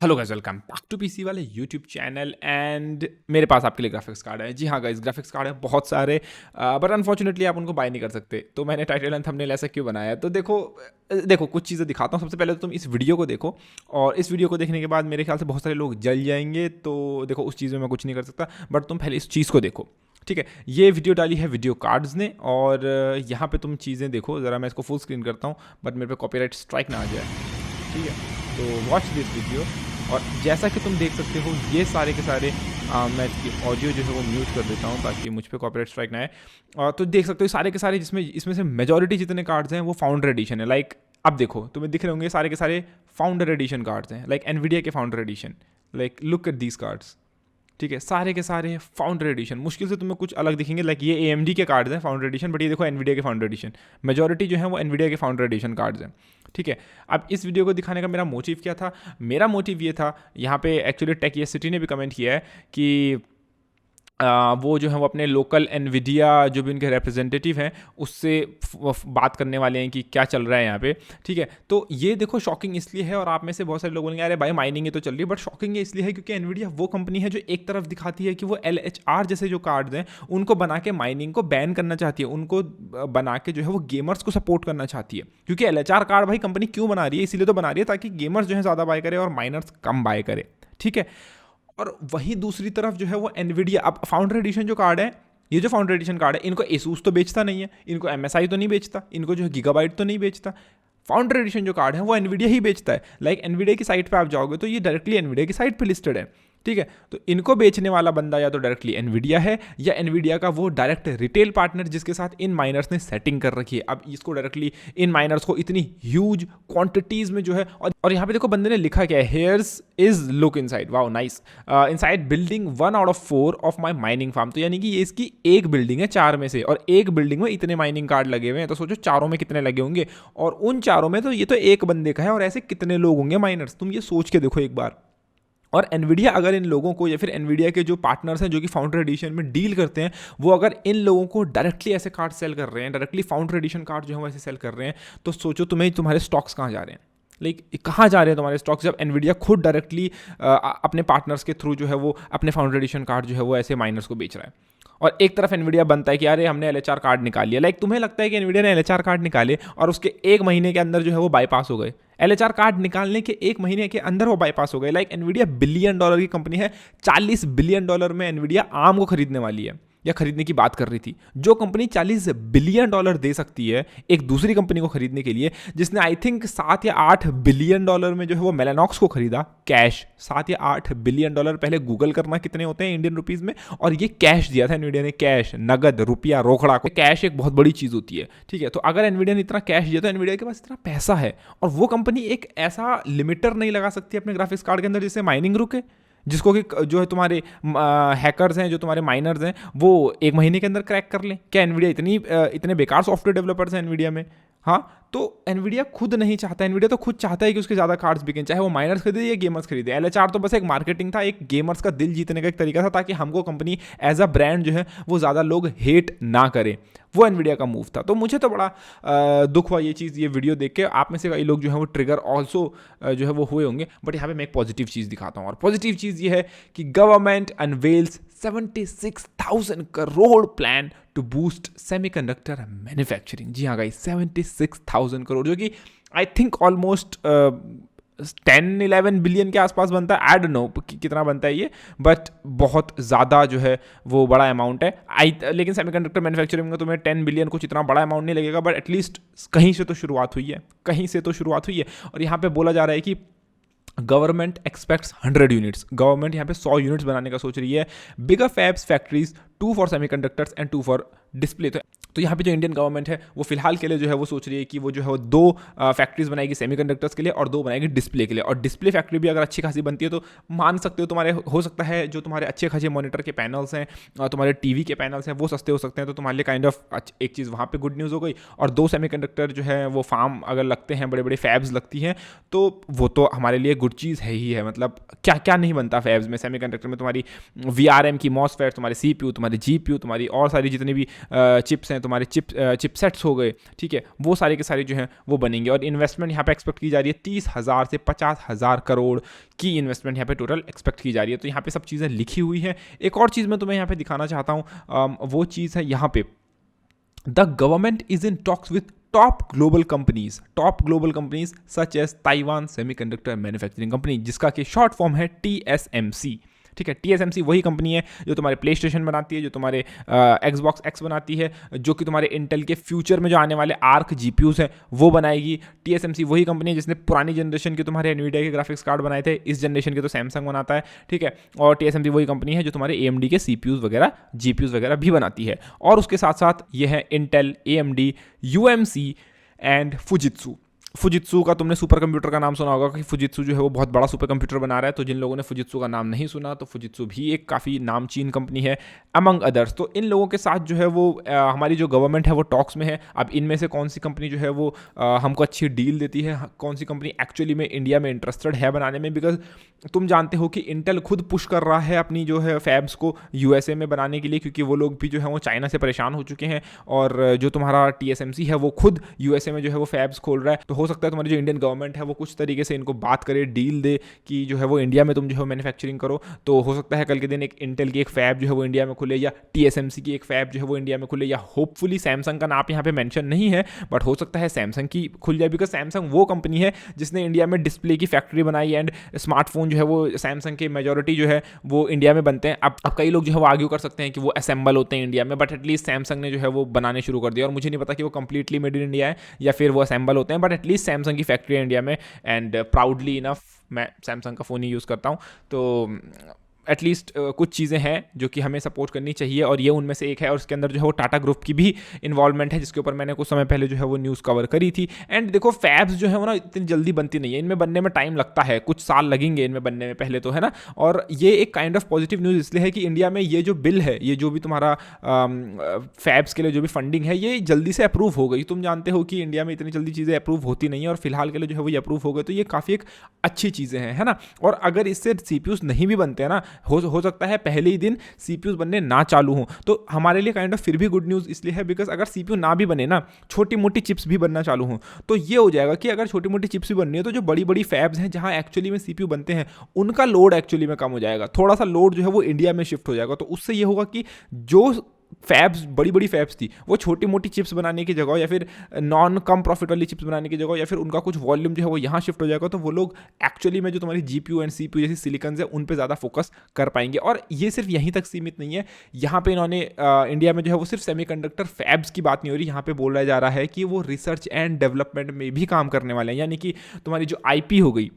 Hello guys, welcome back to PC वाले YouTube channel. And मेरे पास आपके लिए ग्राफिक्स कार्ड है। जी हाँ गाइस, ग्राफिक्स कार्ड है बहुत सारे, बट अनफॉर्चुनेटली आप उनको बाय नहीं कर सकते। तो मैंने टाइटल एंड थंबनेल ऐसा क्यों बनाया है? तो देखो कुछ चीज़ें दिखाता हूँ। सबसे पहले तो तुम इस वीडियो को देखो, और इस वीडियो को देखने के बाद मेरे ख्याल से बहुत सारे लोग जल जाएंगे। तो देखो, उस चीज़ में मैं कुछ नहीं कर सकता, बट तुम पहले इस चीज़ को देखो, ठीक है। ये वीडियो डाली है वीडियो कार्ड्स ने, और यहाँ पे तुम चीज़ें देखो ज़रा। मैं इसको फुल स्क्रीन करता हूँ, बट मेरे पे कॉपीराइट स्ट्राइक ना आ जाए, ठीक है। तो वॉच दिस वीडियो। और जैसा कि तुम देख सकते हो, ये सारे के सारे मैं इसकी ऑडियो जो है वो म्यूट कर देता हूँ ताकि मुझ पे कॉपीराइट स्ट्राइक ना आए। तो देख सकते हो सारे के सारे, जिसमें इसमें से मेजॉरिटी जितने कार्ड्स हैं वो फाउंडर एडिशन है। लाइक अब देखो, तुम्हें दिख रहे होंगे सारे के सारे फाउंडर एडिशन कार्ड्स हैं, लाइक एनवीडिया के founder addition. Like look at these cards, ठीक है। सारे के सारे फाउंडर एडिशन। मुश्किल से तुम्हें कुछ अलग दिखेंगे, लाइक ये AMD के कार्ड्स हैं फाउंडर एडिशन, बट ये देखो एनवीडिया के फाउंडर एडिशन। मेजॉरिटी जो है वो एनवीडिया के फाउंडर एडिशन कार्ड्स हैं, ठीक है। अब इस वीडियो को दिखाने का मेरा मोटिव क्या था? मेरा मोटिव ये था, यहाँ पे एक्चुअली टेक सिटी ने भी कमेंट किया है कि वो जो है वो अपने लोकल एनवीडिया जो भी उनके रिप्रेजेंटेटिव हैं उससे बात करने वाले हैं कि क्या चल रहा है यहाँ पे, ठीक है। तो ये देखो, शॉकिंग इसलिए है, और आप में से बहुत सारे लोग बोलेंगे अरे भाई माइनिंग ही तो चल रही है, बट शॉकिंग ये इसलिए है क्योंकि एनवीडिया वो कंपनी है जो एक तरफ दिखाती है कि वो LHR जैसे जो कार्ड्स हैं उनको बना के माइनिंग को बैन करना चाहती है, उनको बना के जो है वो गेमर्स को सपोर्ट करना चाहती है। क्योंकि LHR कार्ड भाई कंपनी क्यों बना रही है? इसीलिए तो बना रही है ताकि गेमर्स जो है ज़्यादा बाय करे और माइनर्स कम बाय करे, ठीक है। और वहीं दूसरी तरफ जो है वो एनवीडिया, अब फाउंडर एडिशन जो कार्ड है, ये जो फाउंडर एडिशन कार्ड है, इनको एसूस तो बेचता नहीं है, इनको MSI तो नहीं बेचता, इनको जो है गीगाबाइट तो नहीं बेचता। फाउंडर एडिशन जो कार्ड है वो एनवीडिया ही बेचता है। लाइक एनवीडिया की साइट पे आप जाओगे तो ये डायरेक्टली एनवीडिया की साइट पे लिस्टेड है, ठीक है। तो इनको बेचने वाला बंदा या तो डायरेक्टली एनवीडिया है, या एनवीडिया का वो डायरेक्ट रिटेल पार्टनर जिसके साथ इन माइनर्स ने सेटिंग कर रखी है। अब इसको डायरेक्टली इन माइनर्स को इतनी ह्यूज क्वांटिटीज में जो है, और यहाँ पे देखो बंदे ने लिखा क्या है, here's is look inside, wow nice, inside building 1 out of 4 of my mining farm. तो यानी कि ये इसकी एक बिल्डिंग है 4 में से, और एक बिल्डिंग में इतने माइनिंग कार्ड लगे हुए हैं। तो सोचो चारों में कितने लगे होंगे, और उन चारों में तो ये तो एक बंदे का है, और ऐसे कितने लोग होंगे माइनर्स, तुम ये सोच के देखो एक बार। और एनवीडिया अगर इन लोगों को, या फिर एनवीडिया के जो पार्टनर्स हैं जो कि फाउंडर एडिशन में डील करते हैं, वो अगर इन लोगों को डायरेक्टली ऐसे कार्ड सेल कर रहे हैं, डायरेक्टली फाउंडर एडिशन कार्ड जो है वो ऐसे सेल कर रहे हैं, तो सोचो तुम्हारे स्टॉक्स कहाँ जा रहे हैं। लाइक कहाँ जा रहे हैं तुम्हारे स्टॉक्स, जब एनवीडिया खुद डायरेक्टली अपने पार्टनर्स के थ्रू जो है वो अपने फाउंडर एडिशन कार्ड जो है वो ऐसे माइनर्स को बेच रहा है। और एक तरफ एनवीडिया बनता है कि अरे हमने LHR कार्ड निकाल लिया। लाइक तुम्हें लगता है कि एनवीडिया ने LHR कार्ड निकाले और उसके एक महीने के अंदर जो है वो बाईपास हो गए? LHR कार्ड निकालने के एक महीने के अंदर वो बाईपास हो गए। लाइक एनवीडिया $1 बिलियन की कंपनी है, $40 बिलियन में एनवीडिया आर्म को खरीदने वाली है, या खरीदने की बात कर रही थी। जो कंपनी $40 बिलियन दे सकती है एक दूसरी कंपनी को खरीदने के लिए, जिसने आई थिंक 7 या 8 बिलियन डॉलर में जो है वो मेलानॉक्स को खरीदा कैश। 7 या 8 बिलियन डॉलर, पहले गूगल करना कितने होते हैं इंडियन रुपीज में, और ये कैश दिया था एनवीडिया ने, कैश, नगद, रुपया, रोकड़ा को। कैश एक बहुत बड़ी चीज होती है, ठीक है। तो अगर एनवीडिया ने इतना कैश दिया तो एनवीडिया के पास इतना पैसा है, और वो कंपनी एक ऐसा लिमिटर नहीं लगा सकती अपने ग्राफिक्स कार्ड के अंदर जिससे माइनिंग रुके, जिसको कि जो है तुम्हारे हैकर्स हैं, जो तुम्हारे माइनर्स हैं, वो एक महीने के अंदर क्रैक कर लें। क्या एनवीडिया इतने बेकार सॉफ्टवेयर डेवलपर्स हैं एनवीडिया में? हाँ, तो एनवीडिया खुद नहीं चाहता, एनवीडिया तो खुद चाहता है कि उसके ज़्यादा कार्ड्स बिकें, चाहे वो माइनर्स खरीदे या गेमर्स खरीदे। LHR तो बस एक मार्केटिंग था, एक गेमर्स का दिल जीतने का एक तरीका था, ताकि हमको कंपनी एज अ ब्रांड जो है वो ज़्यादा लोग हेट ना करें। वो एनवीडिया का मूव था। तो मुझे तो बड़ा दुख हुआ ये चीज़, ये वीडियो देख के। आप में से कई लोग जो है वो ट्रिगर ऑल्सो जो है वो हुए होंगे, बट यहाँ पे मैं एक पॉजिटिव चीज़ दिखाता हूँ। और पॉजिटिव चीज़ ये है कि government unveils 76,000 crore plan to boost semiconductor manufacturing. जी हाँ गाइस, 76,000 करोड़, जो कि आई थिंक ऑलमोस्ट 10-11 बिलियन के आसपास बनता है। आई डोंट नो कितना बनता है ये, बट बहुत ज़्यादा जो है वो बड़ा अमाउंट है। लेकिन सेमीकंडक्टर मैन्युफैक्चरिंग में तुम्हें 10 बिलियन कुछ इतना बड़ा अमाउंट नहीं लगेगा, बट एटलीस्ट कहीं से तो शुरुआत हुई है, कहीं से तो शुरुआत हुई है। और यहाँ पे बोला जा रहा है कि गवर्नमेंट एक्सपेक्ट्स 100 यूनिट्स, गवर्नमेंट यहाँ पे 100 यूनिट्स बनाने का सोच रही है। Bigger fabs factories, 2 for semiconductors and 2 for display. तो यहाँ पे जो इंडियन गवर्नमेंट है वो फिलहाल के लिए जो है वो सोच रही है कि वो जो है वो 2 फैक्ट्रीज बनाएगी सेमीकंडक्टर्स के लिए, और 2 बनाएगी डिस्प्ले के लिए। और डिस्प्ले फैक्ट्री भी अगर अच्छी खासी बनती है तो मान सकते हो तुम्हारे, हो सकता है जो तुम्हारे अच्छे खासे मॉनिटर के पैनल्स हैं, तुम्हारे टीवी के पैनल्स हैं, वो सस्ते हो सकते हैं। तो तुम्हारे लिए काइंड ऑफ एक चीज़ वहाँ पे गुड न्यूज़ हो गई। और 2 सेमीकंडक्टर जो है वो फार्म अगर लगते हैं, बड़े बड़े फैब्स लगती हैं, तो वो तो हमारे लिए गुड चीज़ है ही है। मतलब क्या क्या नहीं बनता फैब्स में, सेमीकंडक्टर में तुम्हारी VRM की मॉसफेट, तुम्हारे CPU, तुम्हारे GPU, तुम्हारी और सारी जितनी भी चिप्स हैं, तुम्हारे चिपसेट्स हो गए, ठीक है, वो सारे के सारे जो हैं वो बनेंगे। और इन्वेस्टमेंट यहाँ पे एक्सपेक्ट की जा रही है 30,000 से 50,000 करोड़ की इन्वेस्टमेंट यहाँ पे टोटल एक्सपेक्ट की जा रही है। तो यहाँ पे सब चीज़ें लिखी हुई हैं। एक और चीज़ मैं तुम्हें यहाँ पे दिखाना चाहता हूँ, वो चीज़ है यहाँ पे, the government is in talks with top global companies such as Taiwan semiconductor manufacturing company, जिसका कि शॉर्ट फॉर्म है TSMC। ठीक है, TSMC वही कंपनी है जो तुम्हारे प्ले स्टेशन बनाती है, जो तुम्हारे Xbox X बनाती है, जो कि तुम्हारे इंटेल के फ्यूचर में जो आने वाले आर्क GPUs हैं वो बनाएगी। TSMC वही कंपनी है जिसने पुरानी जनरेशन के तुम्हारे एनवीडिया के ग्राफिक्स कार्ड बनाए थे, इस जनरेशन के तो सैमसंग बनाता है। ठीक है, और TSMC वही कंपनी है जो तुम्हारे AMD के CPUs वगैरह GPUs वगैरह भी बनाती है। और उसके साथ साथ ये है Intel, AMD, UMC and Fujitsu का तुमने सुपर कंप्यूटर का नाम सुना होगा कि फुजित्सु जो है वो बहुत बड़ा सुपर कंप्यूटर बना रहा है। तो जिन लोगों ने फुजित्सु का नाम नहीं सुना, तो फुजित्सु भी एक काफ़ी नामचीन कंपनी है अमंग अदर्स। तो इन लोगों के साथ जो है वो हमारी जो गवर्नमेंट है वो टॉक्स में है। अब इनमें से कौन सी कंपनी जो है वो हमको अच्छी डील देती है, कौन सी कंपनी एक्चुअली में इंडिया में इंटरेस्टेड है बनाने में, बिकॉज तुम जानते हो कि इंटेल खुद पुश कर रहा है अपनी जो है फैब्स को USA में बनाने के लिए, क्योंकि वो लोग भी जो है वो चाइना से परेशान हो चुके हैं। और जो तुम्हारा TSMC है वो खुद USA में जो है वो फैब्स खोल रहा है। तो हो सकता है तुम्हारी जो इंडियन गवर्नमेंट है वो कुछ तरीके से इनको बात करे, डील दे कि जो है वो इंडिया में तुम जो है मैन्युफैक्चरिंग करो। तो हो सकता है कल के दिन एक इंटेल की एक फैब जो है वो इंडिया में खुले, या TSMC की एक फैब जो है वो इंडिया में खुले, या होपफुली सैमसंग का नाम यहाँ पे मेंशन नहीं है बट हो सकता है सैमसंग की खुल जाए, बिकॉज सैमसंग वो कंपनी है जिसने इंडिया में डिस्प्ले की फैक्ट्री बनाई एंड स्मार्टफोन जो है वो सैमसंग के मेजॉरिटी जो है वो इंडिया में बनते हैं। अब कई लोग जो है वो आर्ग्यू कर सकते हैं कि वो असेंबल होते हैं इंडिया में, बट एटलीस्ट सैमसंग ने जो है वो बनाने शुरू कर दिया। और मुझे नहीं पता कि वो कंप्लीटली मेड इन इंडिया है या फिर वो असेंबल होते हैं, बट एटलीस्ट सैमसंग की फैक्ट्री है इंडिया में। एंड प्राउडली इनफ मैं सैमसंग का फ़ोन ही यूज़ करता हूँ। तो एटलीस्ट कुछ चीज़ें हैं जो कि हमें सपोर्ट करनी चाहिए, और ये उनमें से एक है। और उसके अंदर जो है वो टाटा ग्रुप की भी इन्वॉल्वमेंट है, जिसके ऊपर मैंने कुछ समय पहले जो है वो न्यूज़ कवर करी थी। एंड देखो फैब्स जो है वो ना इतनी जल्दी बनती नहीं है, इनमें बनने में टाइम लगता है, कुछ साल लगेंगे इनमें बनने में पहले तो, है ना। और ये एक काइंड ऑफ पॉजिटिव न्यूज़ इसलिए है कि इंडिया में ये जो बिल है, ये जो भी तुम्हारा फैब्स के लिए जो भी फंडिंग है, ये जल्दी से अप्रूव हो गई। तुम जानते हो कि इंडिया में इतनी जल्दी चीज़ें अप्रूव होती नहीं है, और फिलहाल के लिए जो है वो ये अप्रूव हो गए। तो ये काफ़ी एक अच्छी चीज़ें हैं, है ना। और अगर इससे CPUs नहीं भी बनते हैं ना, हो सकता है पहले ही दिन CPUs बनने ना चालू हों, तो हमारे लिए काइंड ऑफ फिर भी गुड न्यूज़ इसलिए है बिकॉज अगर CPU ना भी बने ना, छोटी मोटी चिप्स भी बनना चालू हों, तो ये हो जाएगा कि अगर छोटी मोटी चिप्स भी बननी है तो जो बड़ी बड़ी फैब्स हैं जहां एक्चुअली में CPU बनते हैं, उनका लोड एक्चुअली में कम हो जाएगा। थोड़ा सा लोड जो है वो इंडिया में शिफ्ट हो जाएगा। तो उससे ये होगा कि जो फैब्स बड़ी फैब्स थी वो छोटी मोटी चिप्स बनाने की जगह, या फिर नॉन कम प्रॉफिट वाली चिप्स बनाने की जगह, या फिर उनका कुछ वॉल्यूम जो है वो यहाँ शिफ्ट हो जाएगा। तो वो लोग एक्चुअली में जो तुम्हारी GPU एंड CPU जैसी सिलिकन्स है उन पे ज़्यादा फोकस कर पाएंगे। और ये सिर्फ यहीं तक सीमित नहीं है, यहाँ पे इन्होंने इंडिया में जो है वो सिर्फ सेमीकंडक्टर फैब्स की बात नहीं हो रही, यहाँ पे बोला जा रहा है कि वो रिसर्च एंड डेवलपमेंट में भी काम करने वाले हैं। यानी कि तुम्हारी जो IP हो गई,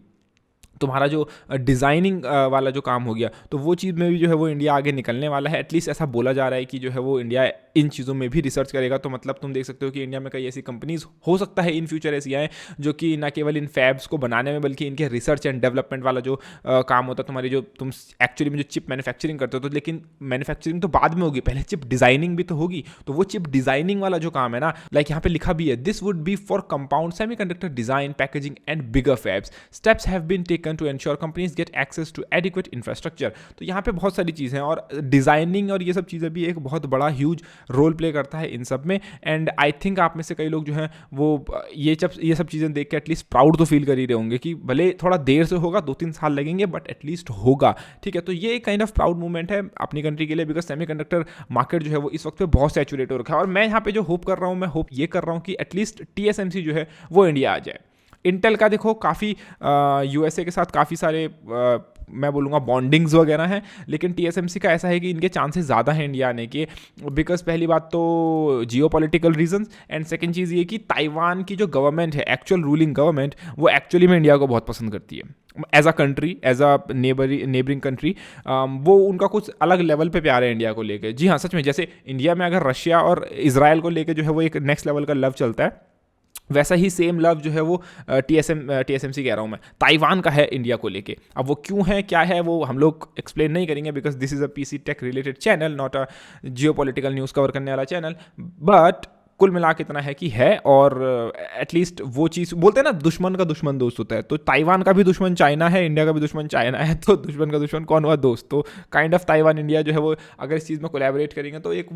तुम्हारा जो डिज़ाइनिंग वाला जो काम हो गया, तो वो चीज़ में भी जो है वो इंडिया आगे निकलने वाला है। एटलीस्ट ऐसा बोला जा रहा है कि जो है वो इंडिया इन चीज़ों में भी रिसर्च करेगा। तो मतलब तुम देख सकते हो कि इंडिया में कई ऐसी कंपनीज हो सकता है इन फ्यूचर ऐसी आए जो कि ना केवल इन फैब्स को बनाने में बल्कि इनके रिसर्च एंड डेवलपमेंट वाला जो काम होता है, तुम्हारी जो तुम एक्चुअली में जो चिप मैन्युफैक्चरिंग करते हो, तो लेकिन मैन्युफैक्चरिंग तो बाद में होगी, पहले चिप डिज़ाइनिंग भी तो होगी। तो वो चिप डिज़ाइनिंग वाला जो काम है ना, लाइक यहाँ पे लिखा भी है, this would be for compound semiconductor design, packaging and bigger fabs. Steps have been taken to ensure company get access to adequate infrastructure. तो यहाँ पे बहुत सारी चीज़ें हैं, और डिज़ाइनिंग और ये सब चीज़ें भी एक बहुत बड़ा ह्यूज रोल प्ले करता है इन सब में। एंड आई थिंक आप में से कई लोग जो हैं वो ये सब चीज़ें देख के एटलीस्ट प्राउड तो फील कर ही रहे होंगे कि भले थोड़ा देर से होगा, 2-3 साल लगेंगे, बट एटलीस्ट होगा। ठीक है, तो ये एक काइंड ऑफ प्राउड मूवमेंट है अपनी कंट्री के लिए, बिकॉज सेमीकंडक्टर मार्केट जो है वो इस वक्त पे बहुत सैचुरेट हो रखा है। और मैं यहाँ पे जो होप कर रहा हूँ, मैं होप ये कर रहा हूँ कि एटलीस्ट TSMC जो है वो इंडिया आ जाए। इंटेल का देखो काफ़ी USA के साथ काफ़ी सारे मैं बोलूँगा बॉन्डिंग्स वगैरह हैं, लेकिन TSMC का ऐसा है कि इनके चांसेस ज़्यादा हैं इंडिया आने के, बिकॉज पहली बात तो जियोपॉलिटिकल रीजंस, एंड सेकंड चीज़ ये कि ताइवान की जो गवर्नमेंट है, एक्चुअल रूलिंग गवर्नमेंट, वो एक्चुअली में इंडिया को बहुत पसंद करती है as a country, as a neighbouring country. वो उनका कुछ अलग लेवल पे प्यार है इंडिया को लेके। जी हाँ, सच में, जैसे इंडिया में अगर रशिया और इजराइल को लेके जो है वो एक नेक्स्ट लेवल का लव चलता है, वैसा ही सेम लव जो है वो TSMC कह रहा हूँ मैं, ताइवान का है इंडिया को लेके। अब वो क्यों है, क्या है, वो हम लोग एक्सप्लेन नहीं करेंगे because this is a PC tech related channel, not a geopolitical news cover करने वाला चैनल। बट कुल मिला के इतना है कि है, और एटलीस्ट वो चीज़ बोलते हैं ना, दुश्मन का दुश्मन दोस्त होता है, तो ताइवान का भी दुश्मन चाइना है, इंडिया का भी दुश्मन चाइना है, तो दुश्मन का दुश्मन कौन हुआ? दोस्त। तो काइंड ऑफ ताइवान इंडिया जो है वो अगर इस चीज़ में कोलैबोरेट करेंगे तो एक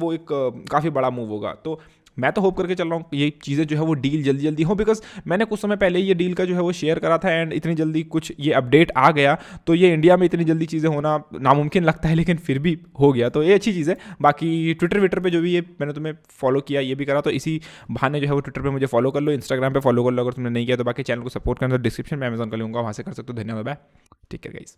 काफ़ी बड़ा मूव होगा। तो मैं तो होप करके चल रहा हूँ ये चीज़ें जो है वो डील जल्दी जल्दी हो, बिकॉज मैंने कुछ समय पहले ये डील का जो है वो शेयर करा था, एंड इतनी जल्दी कुछ ये अपडेट आ गया, तो ये इंडिया में इतनी जल्दी चीज़ें होना नामुमकिन लगता है, लेकिन फिर भी हो गया, तो ये अच्छी चीज़ है। बाकी ट्विटर विटर पे जो भी ये मैंने तुम्हें फॉलो किया, ये भी करा, तो इसी बहाने जो है वो ट्विटर पे मुझे फॉलो कर लो, इंस्टाग्राम पे फॉलो कर लो अगर तुमने नहीं किया, तो बाकी चैनल को सपोर्ट करना, तो डिस्क्रिप्शन में अमेजन का लूँगा, वहाँ से कर सकते हो। धन्यवाद, बाय, टेक केयर गाइस।